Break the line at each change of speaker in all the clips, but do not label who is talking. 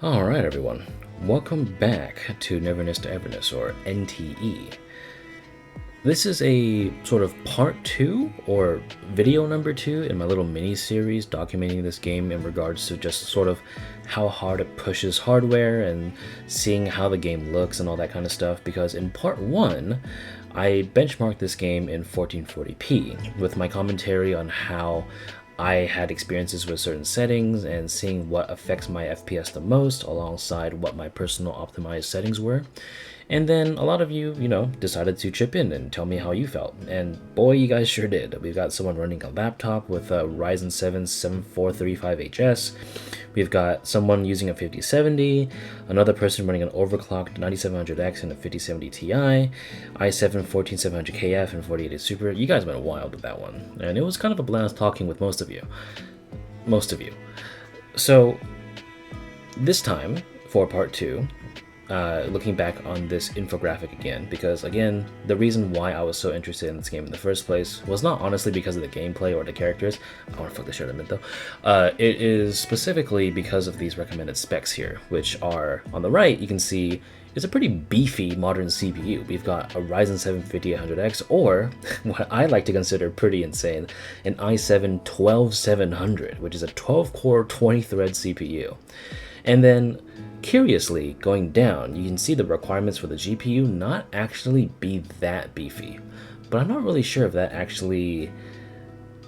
Alright everyone, welcome back to Neverness to Everness, or NTE. This is a sort of part 2, or video number 2 in my little mini-series documenting this game in regards to just sort of how hard it pushes hardware and seeing how the game looks and all that kind of stuff, because in part 1, I benchmarked this game in 1440p with my commentary on how I had experiences with certain settings and seeing what affects my FPS the most alongside what my personal optimized settings were. And then a lot of you, decided to chip in and tell me how you felt. And boy, you guys sure did. We've got someone running a laptop with a Ryzen 7 7435HS. We've got someone using a 5070, another person running an overclocked 9700X and a 5070 Ti, i7 14700KF and 4080 Super. You guys went wild with that one. And it was kind of a blast talking with most of you. So this time, for part 2, looking back on this infographic again, because again, the reason why I was so interested in this game in the first place was not honestly because of the gameplay or the characters. I want to fuck the shit out of it though. It is specifically because of these recommended specs here, which are on the right. You can see it's a pretty beefy modern CPU. We've got a Ryzen 7 5800X, or what I like to consider pretty insane, an i7 12700, which is a 12-core 20-thread CPU. And then curiously, going down, you can see the requirements for the GPU not actually be that beefy. But I'm not really sure if that actually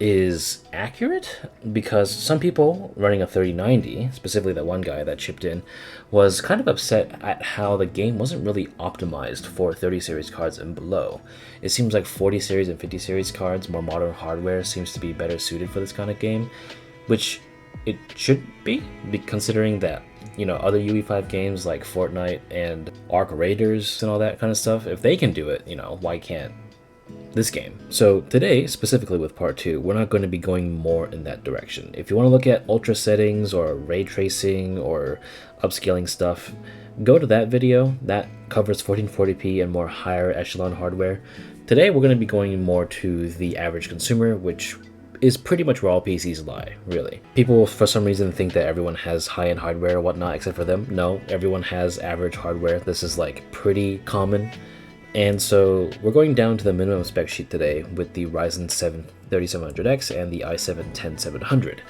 is accurate, because some people running a 3090, specifically that one guy that chipped in, was kind of upset at how the game wasn't really optimized for 30 series cards and below. It seems like 40 series and 50 series cards, more modern hardware, seems to be better suited for this kind of game, which it should be, considering that other UE5 games like Fortnite and Arc Raiders and all that kind of stuff, if they can do it, why can't this game? So today, specifically with part 2, we're not going to be going more in that direction. If you want to look at ultra settings or ray tracing or upscaling stuff, go to that video. That covers 1440p and more higher echelon hardware. Today, we're going to be going more to the average consumer, which is pretty much where all PCs lie, really. People, for some reason, think that everyone has high-end hardware or whatnot, except for them. No, everyone has average hardware. This is, pretty common. And so we're going down to the minimum spec sheet today with the Ryzen 7 3700X and the i7 10700.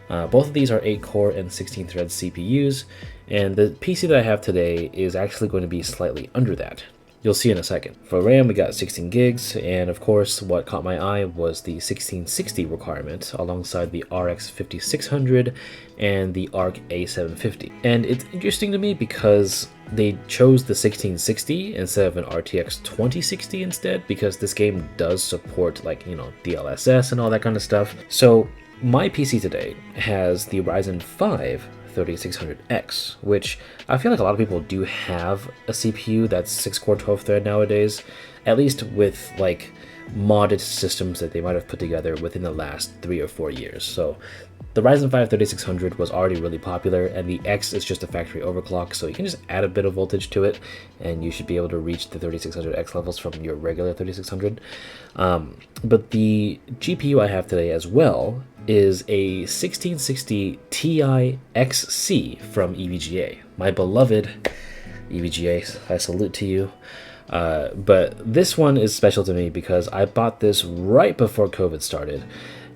Both of these are 8-core and 16-thread CPUs, and the PC that I have today is actually going to be slightly under that. You'll see in a second. For RAM, we got 16 gigs, and of course, what caught my eye was the 1660 requirement alongside the RX 5600 and the ARC A750. And it's interesting to me because they chose the 1660 instead of an RTX 2060 instead, because this game does support DLSS and all that kind of stuff. So my PC today has the Ryzen 5 3600X, which I feel like a lot of people do have a CPU that's 6-core 12-thread nowadays, at least with modded systems that they might have put together within the last 3 or 4 years. So the Ryzen 5 3600 was already really popular, and the X is just a factory overclock, so you can just add a bit of voltage to it and you should be able to reach the 3600X levels from your regular 3600. But the GPU I have today as well is a 1660 Ti XC from EVGA. My beloved EVGA, I salute to you. But this one is special to me because I bought this right before COVID started,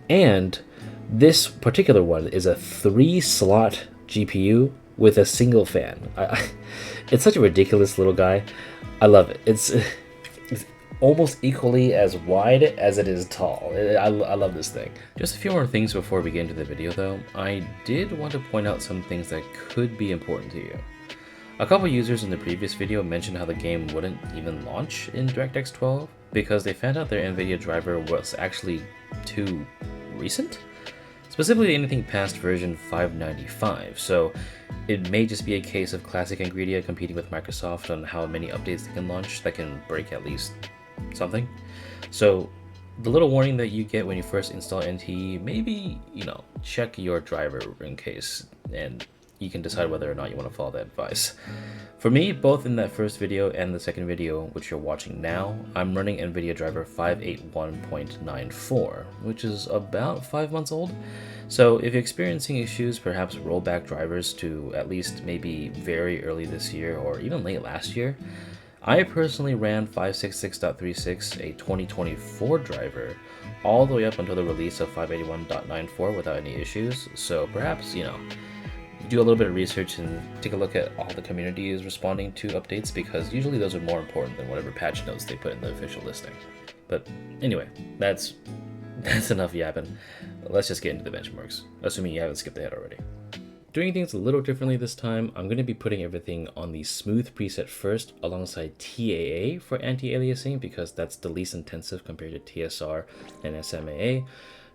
and this particular one is a 3-slot GPU with a single fan. It's such a ridiculous little guy. I love it. It's almost equally as wide as it is tall. I love this thing. Just a few more things before we get into the video though. I did want to point out some things that could be important to you. A couple users in the previous video mentioned how the game wouldn't even launch in DirectX 12 because they found out their NVIDIA driver was actually too recent. Specifically anything past version 595, so it may just be a case of classic Nvidia competing with Microsoft on how many updates they can launch that can break at least something. So the little warning that you get when you first install NTE, maybe, check your driver in case, and you can decide whether or not you want to follow that advice. For me, both in that first video and the second video, which you're watching now, I'm running NVIDIA driver 581.94, which is about 5 months old. So if you're experiencing issues, perhaps roll back drivers to at least maybe very early this year or even late last year. I personally ran 566.36, a 2024 driver, all the way up until the release of 581.94 without any issues. So perhaps, do a little bit of research and take a look at all the community is responding to updates, because usually those are more important than whatever patch notes they put in the official listing. But anyway, that's enough yapping. Let's just get into the benchmarks, assuming you haven't skipped ahead already. Doing things a little differently this time, I'm going to be putting everything on the smooth preset first alongside TAA for anti-aliasing, because that's the least intensive compared to TSR and SMAA.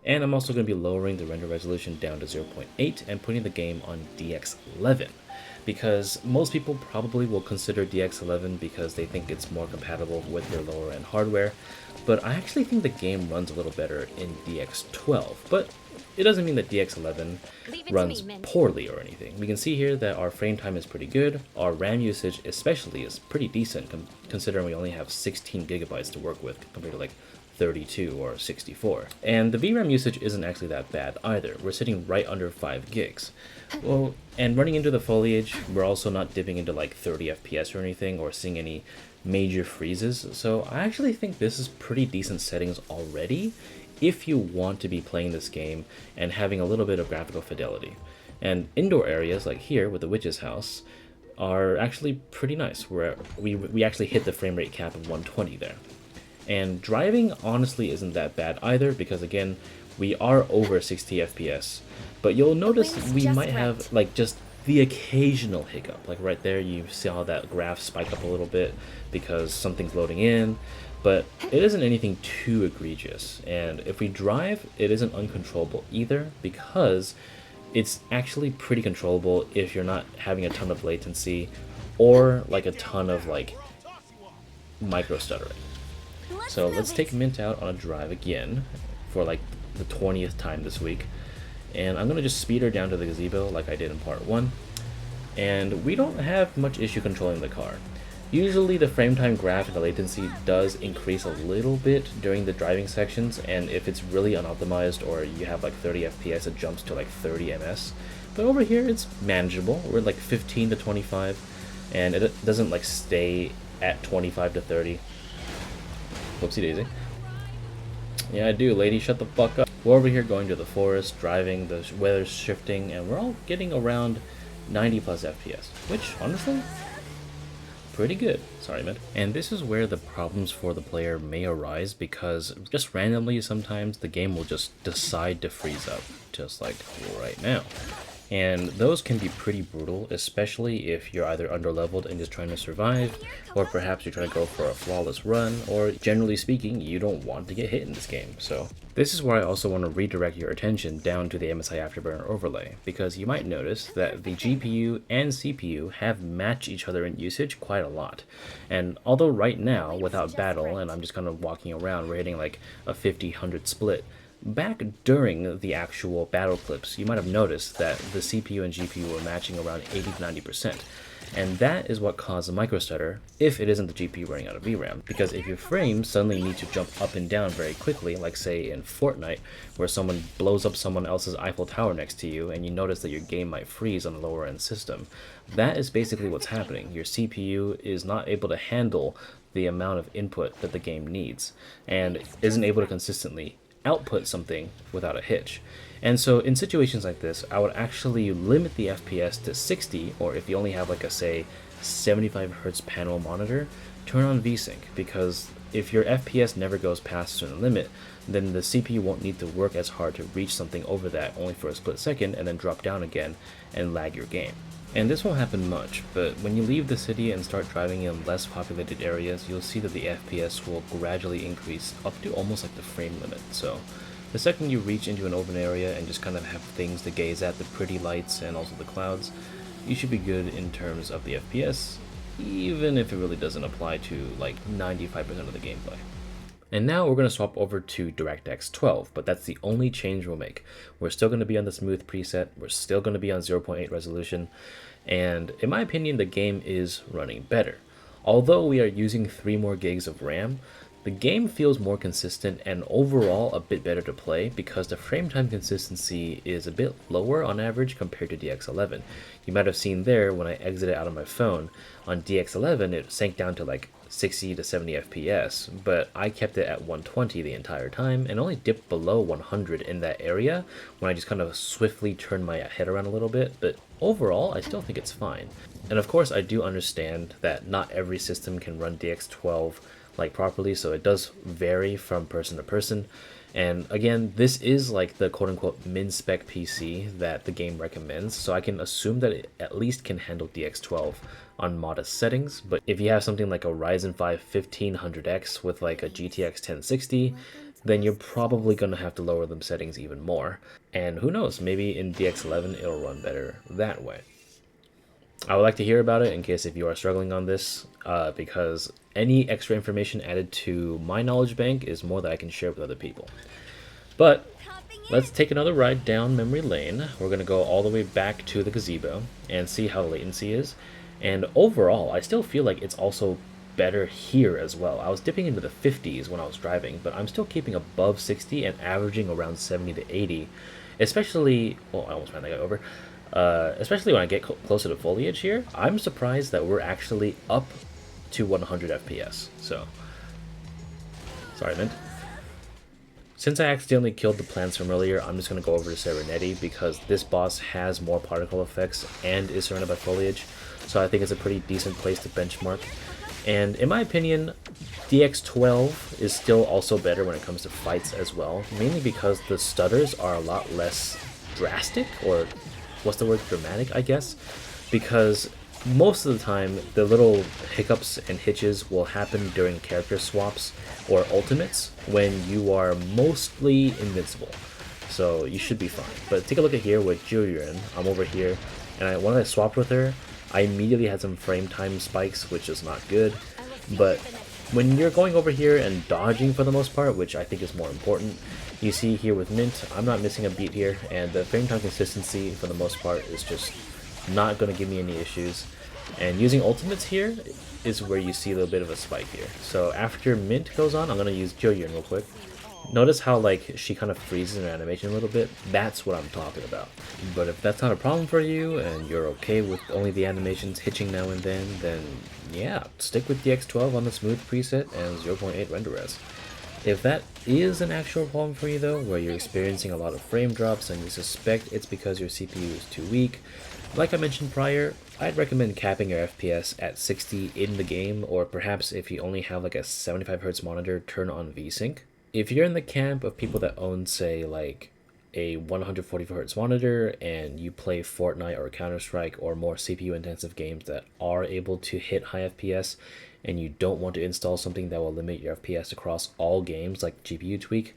And I'm also going to be lowering the render resolution down to 0.8 and putting the game on DX11, because most people probably will consider DX11 because they think it's more compatible with their lower end hardware, but I actually think the game runs a little better in DX12. But it doesn't mean that DX11 runs poorly or anything. We can see here that our frame time is pretty good. Our RAM usage especially is pretty decent, considering we only have 16 gigabytes to work with compared to like 32 or 64. And the VRAM usage isn't actually that bad either. We're sitting right under 5 gigs. Well, and running into the foliage, we're also not dipping into like 30 FPS or anything or seeing any major freezes. So I actually think this is pretty decent settings already if you want to be playing this game and having a little bit of graphical fidelity. And indoor areas like here with the witch's house are actually pretty nice, where we actually hit the frame rate cap of 120 there. And driving honestly isn't that bad either, because again, we are over 60 FPS. But you'll notice we might have like just the occasional hiccup. Like right there, you saw that graph spike up a little bit because something's loading in. But it isn't anything too egregious. And if we drive, it isn't uncontrollable either, because it's actually pretty controllable if you're not having a ton of latency or like a ton of like micro stuttering. So let's take Mint out on a drive again for like the 20th time this week. And I'm going to just speed her down to the gazebo like I did in part 1. And we don't have much issue controlling the car. Usually the frame time graph and the latency does increase a little bit during the driving sections, and if it's really unoptimized or you have like 30 FPS, it jumps to like 30 ms. But over here it's manageable. We're like 15 to 25, and it doesn't like stay at 25 to 30. Whoopsie daisy. Yeah, I do, lady, shut the fuck up. We're over here going to the forest, driving, the weather's shifting, and we're all getting around 90 plus FPS, which honestly, pretty good. Sorry, man. And this is where the problems for the player may arise, because just randomly sometimes the game will just decide to freeze up, just like right now. And those can be pretty brutal, especially if you're either underleveled and just trying to survive, or perhaps you're trying to go for a flawless run, or generally speaking, you don't want to get hit in this game. So this is where I also want to redirect your attention down to the MSI Afterburner overlay, because you might notice that the GPU and CPU have matched each other in usage quite a lot. And although right now, without battle, and I'm just kind of walking around, we're hitting like a 50-100 split, back during the actual battle clips, you might have noticed that the CPU and GPU were matching around 80 to 90%. And that is what caused the microstutter if it isn't the GPU running out of VRAM. Because if your frames suddenly need to jump up and down very quickly, like say in Fortnite, where someone blows up someone else's Eiffel Tower next to you and you notice that your game might freeze on a lower end system, that is basically what's happening. Your CPU is not able to handle the amount of input that the game needs, and isn't able to consistently output something without a hitch. And so in situations like this, I would actually limit the FPS to 60, or if you only have like a say 75 Hz panel monitor, turn on VSync, because if your FPS never goes past a certain limit, then the CPU won't need to work as hard to reach something over that only for a split second and then drop down again and lag your game. And this won't happen much, but when you leave the city and start driving in less populated areas, you'll see that the FPS will gradually increase up to almost like the frame limit. So the second you reach into an open area and just kind of have things to gaze at, the pretty lights and also the clouds, you should be good in terms of the FPS, even if it really doesn't apply to like 95% of the gameplay. And now we're going to swap over to DirectX 12, but that's the only change we'll make. We're still going to be on the smooth preset, we're still going to be on 0.8 resolution, and in my opinion, the game is running better. Although we are using 3 more gigs of RAM, the game feels more consistent and overall a bit better to play because the frame time consistency is a bit lower on average compared to DX11. You might have seen there when I exited out of my phone, on DX11 it sank down to like 60 to 70 FPS, but I kept it at 120 the entire time and only dipped below 100 in that area when I just kind of swiftly turned my head around a little bit, but overall I still think it's fine. And of course I do understand that not every system can run DX12 like properly, so it does vary from person to person. And again, this is like the quote-unquote min-spec PC that the game recommends, so I can assume that it at least can handle DX12 on modest settings. But if you have something like a Ryzen 5 1500X with like a GTX 1060, then you're probably going to have to lower them settings even more. And who knows, maybe in DX11 it'll run better that way. I would like to hear about it in case if you are struggling on this, because any extra information added to my knowledge bank is more that I can share with other people. But let's take another ride down memory lane. We're going to go all the way back to the gazebo and see how latency is. And overall, I still feel like it's also better here as well. I was dipping into the 50s when I was driving, but I'm still keeping above 60 and averaging around 70 to 80, especially, well, I almost ran that guy over. Especially when I get closer to foliage here, I'm surprised that we're actually up to 100 FPS. So, sorry, Mint. Since I accidentally killed the plants from earlier, I'm just going to go over to Serenity because this boss has more particle effects and is surrounded by foliage. So I think it's a pretty decent place to benchmark. And in my opinion, DX12 is still also better when it comes to fights as well, mainly because the stutters are a lot less drastic, or what's the word, dramatic, I guess, because most of the time the little hiccups and hitches will happen during character swaps or ultimates when you are mostly invincible, so you should be fine. But take a look at here with Julian. I'm over here, and when I swapped with her, I immediately had some frame time spikes, which is not good. But when you're going over here and dodging for the most part, which I think is more important, you see here with Mint, I'm not missing a beat here, and the frame time consistency for the most part is just not going to give me any issues. And using ultimates here is where you see a little bit of a spike here. So after Mint goes on, I'm going to use Joyun real quick. Notice how like she kind of freezes in her animation a little bit. That's what I'm talking about. But if that's not a problem for you and you're okay with only the animations hitching now and then yeah, stick with DX12 on the smooth preset and 0.8 render res. If that is an actual problem for you though, where you're experiencing a lot of frame drops and you suspect it's because your CPU is too weak, like I mentioned prior, I'd recommend capping your FPS at 60 in the game, or perhaps if you only have like a 75Hz monitor, turn on VSync. If you're in the camp of people that own, say, like a 144Hz monitor and you play Fortnite or Counter-Strike or more CPU-intensive games that are able to hit high FPS, and you don't want to install something that will limit your FPS across all games like GPU Tweak,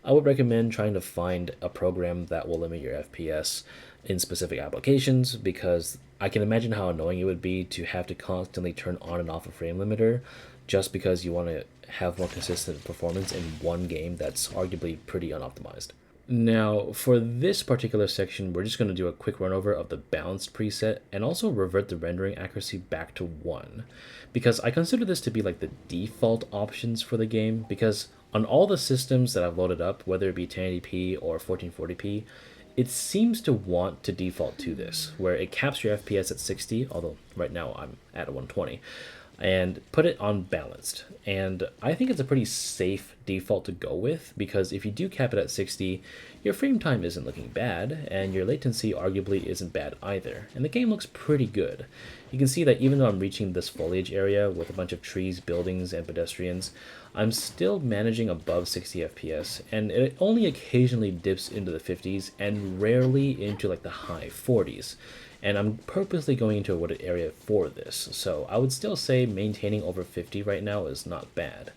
I would recommend trying to find a program that will limit your FPS in specific applications, because I can imagine how annoying it would be to have to constantly turn on and off a frame limiter just because you want to have more consistent performance in one game that's arguably pretty unoptimized. Now, for this particular section, we're just going to do a quick run over of the balanced preset and also revert the rendering accuracy back to 1, because I consider this to be like the default options for the game, because on all the systems that I've loaded up, whether it be 1080p or 1440p, it seems to want to default to this, where it caps your FPS at 60, although right now I'm at 120, and put it on balanced. And I think it's a pretty safe default to go with, because if you do cap it at 60, your frame time isn't looking bad, and your latency arguably isn't bad either, and the game looks pretty good. You can see that even though I'm reaching this foliage area with a bunch of trees, buildings, and pedestrians, I'm still managing above 60 FPS, and it only occasionally dips into the 50s and rarely into like the high 40s. And I'm purposely going into a wooded area for this, so I would still say maintaining over 50 right now is not bad.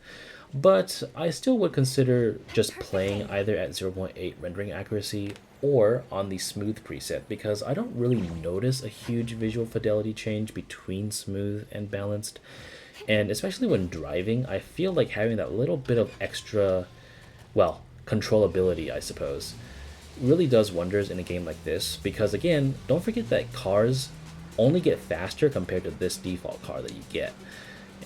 But I still would consider just playing either at 0.8 rendering accuracy or on the smooth preset, because I don't really notice a huge visual fidelity change between smooth and balanced. And especially when driving, I feel like having that little bit of extra, well, controllability, I suppose, really does wonders in a game like this. Because again, don't forget that cars only get faster compared to this default car that you get.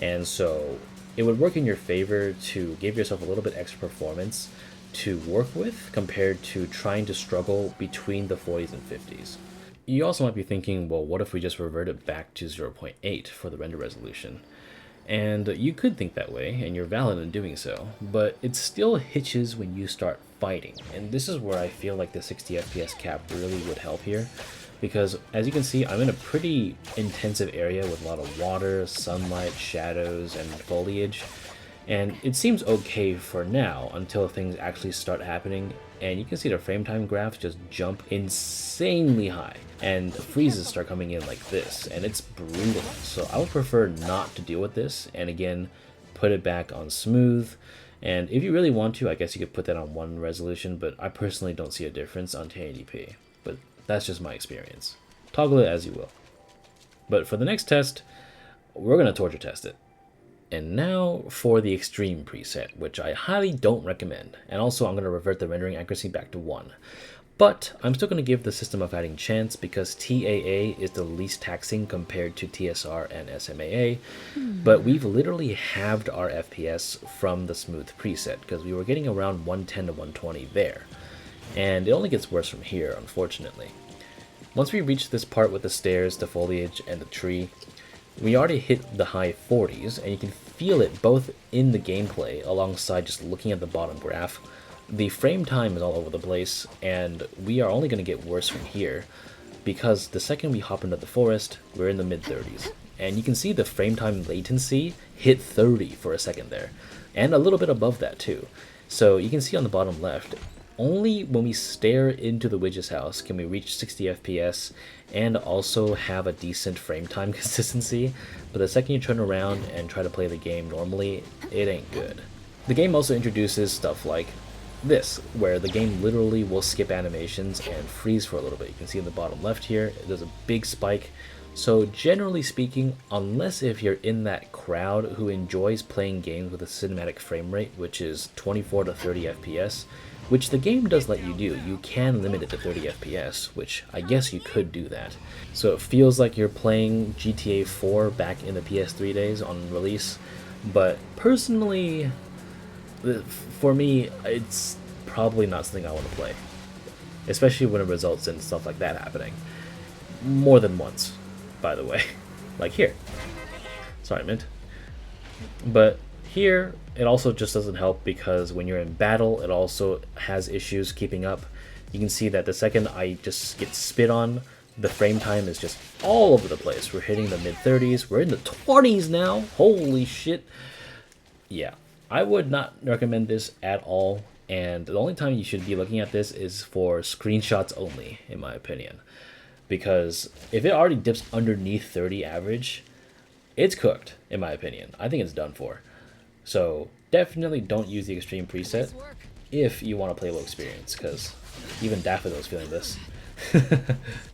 And so it would work in your favor to give yourself a little bit extra performance to work with compared to trying to struggle between the 40s and 50s. You also might be thinking, well, what if we just reverted back to 0.8 for the render resolution? And you could think that way, and you're valid in doing so, but it still hitches when you start fighting. And this is where I feel like the 60 FPS cap really would help here, because as you can see, I'm in a pretty intensive area with a lot of water, sunlight, shadows, and foliage. And it seems okay for now until things actually start happening, and you can see the frame time graphs just jump insanely high and the freezes start coming in like this, and it's brutal. So I would prefer not to deal with this, and again, put it back on smooth. And if you really want to, I guess you could put that on 1 resolution, but I personally don't see a difference on 1080p. But that's just my experience. Toggle it as you will. But for the next test, we're going to torture test it. And now for the extreme preset, which I highly don't recommend. And also I'm going to revert the rendering accuracy back to 1. But I'm still going to give the system a fighting chance because TAA is the least taxing compared to TSR and SMAA. But we've literally halved our FPS from the smooth preset because we were getting around 110 to 120 there. And it only gets worse from here, unfortunately. Once we reach this part with the stairs, the foliage, and the tree, we already hit the high 40s, and you can feel it both in the gameplay alongside just looking at the bottom graph. The frame time is all over the place, and we are only going to get worse from here, because the second we hop into the forest, we're in the mid-30s. And you can see the frame time latency hit 30 for a second there, and a little bit above that too. So you can see on the bottom left, only when we stare into the witch's house can we reach 60 FPS and also have a decent frame time consistency, but the second you turn around and try to play the game normally, it ain't good. The game also introduces stuff like this, where the game literally will skip animations and freeze for a little bit. You can see in the bottom left here, there's a big spike. So generally speaking, unless if you're in that crowd who enjoys playing games with a cinematic frame rate, which is 24 to 30 FPS, which the game does let you do. You can limit it to 30 FPS, which I guess you could do that. So it feels like you're playing GTA 4 back in the PS3 days on release, but personally, for me, it's probably not something I want to play, especially when it results in stuff like that happening. More than once, by the way. Like here. Sorry, Mint. But here, it also just doesn't help because when you're in battle, it also has issues keeping up. You can see that the second I just get spit on, the frame time is just all over the place. We're hitting the mid-30s. We're in the 20s now. Holy shit. Yeah, I would not recommend this at all. And the only time you should be looking at this is for screenshots only, in my opinion. Because if it already dips underneath 30 average, it's cooked, in my opinion. I think it's done for. So definitely don't use the extreme preset if you want to play low experience, because even Daffodil's feeling this.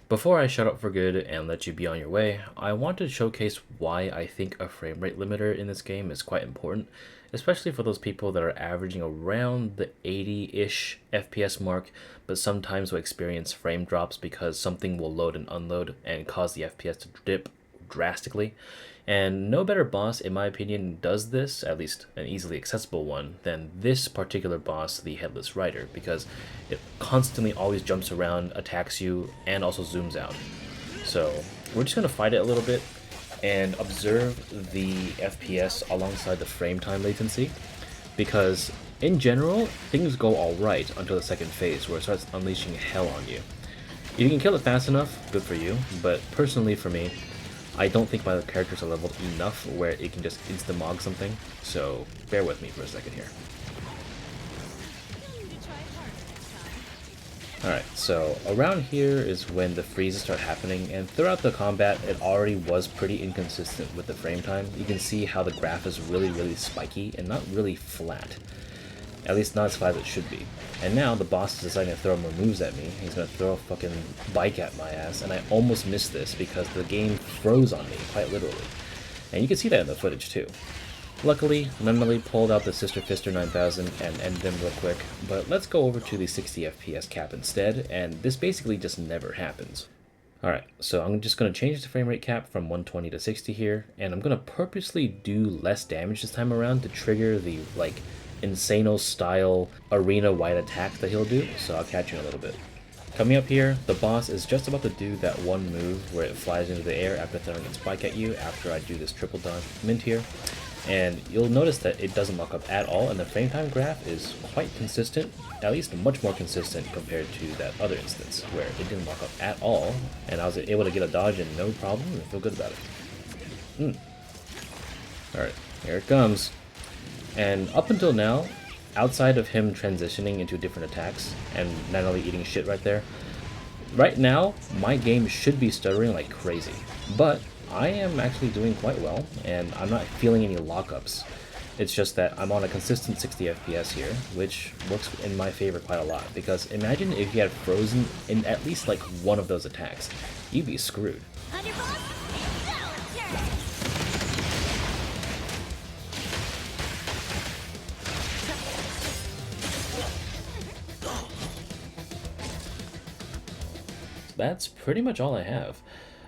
Before I shut up for good and let you be on your way, I want to showcase why I think a frame rate limiter in this game is quite important, especially for those people that are averaging around the 80-ish FPS mark, but sometimes will experience frame drops because something will load and unload and cause the FPS to dip drastically. And no better boss, in my opinion, does this, at least an easily accessible one, than this particular boss, the Headless Rider, because it constantly always jumps around, attacks you, and also zooms out. So we're just going to fight it a little bit and observe the FPS alongside the frame time latency, because in general, things go alright until the second phase, where it starts unleashing hell on you. If you can kill it fast enough, good for you, but personally for me, I don't think my characters are leveled enough where it can just insta-mog something, so bear with me for a second here. Alright, so around here is when the freezes start happening, and throughout the combat it already was pretty inconsistent with the frame time. You can see how the graph is really spiky and not really flat. At least not as fast as it should be. And now the boss is deciding to throw more moves at me. He's gonna throw a fucking bike at my ass, and I almost missed this because the game froze on me, quite literally. And you can see that in the footage too. Luckily, Memory pulled out the Sister Fister 9000 and ended him real quick, but let's go over to the 60 FPS cap instead, and this basically just never happens. Alright, so I'm just going to change the frame rate cap from 120 to 60 here, and I'm going to purposely do less damage this time around to trigger the, like, Insano style arena-wide attack that he'll do, so I'll catch you in a little bit. Coming up here, the boss is just about to do that one move where it flies into the air after throwing its bike at you after I do this triple dodge mint here. And you'll notice that it doesn't lock up at all, and the frame time graph is quite consistent, at least much more consistent compared to that other instance where it didn't lock up at all, and I was able to get a dodge and no problem and feel good about it. Alright, here it comes. And up until now, outside of him transitioning into different attacks and not only eating shit right now, my game should be stuttering like crazy, but I am actually doing quite well, and I'm not feeling any lockups. It's just that I'm on a consistent 60 FPS here, which works in my favor quite a lot, because imagine if you had frozen in at least like one of those attacks. You'd be screwed. That's pretty much all I have.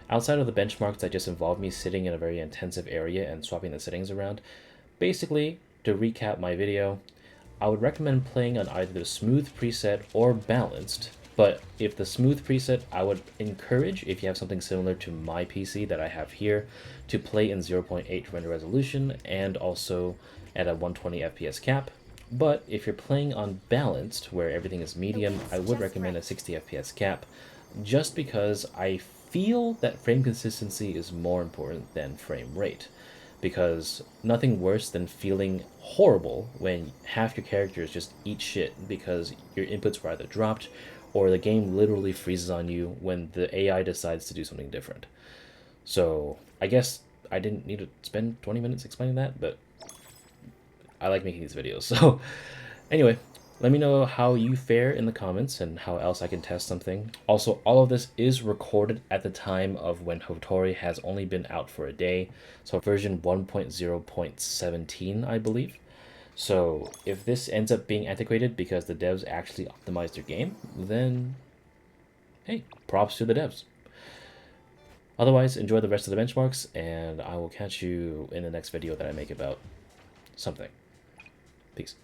Outside of the benchmarks that just involve me sitting in a very intensive area and swapping the settings around, basically, to recap my video, I would recommend playing on either the smooth preset or balanced, but if the smooth preset, I would encourage, if you have something similar to my PC that I have here, to play in 0.8 render resolution and also at a 120 FPS cap. But if you're playing on balanced, where everything is medium, I would recommend a 60 FPS cap, just because I feel that frame consistency is more important than frame rate, because nothing worse than feeling horrible when half your characters just eat shit because your inputs were either dropped or the game literally freezes on you when the AI decides to do something different. So I guess I didn't need to spend 20 minutes explaining that, but I like making these videos. So anyway, let me know how you fare in the comments and how else I can test something. Also, all of this is recorded at the time of when HOTORI has only been out for a day, so version 1.0.17, I believe. So if this ends up being antiquated because the devs actually optimized their game, then hey, props to the devs. Otherwise, enjoy the rest of the benchmarks, and I will catch you in the next video that I make about something. Peace.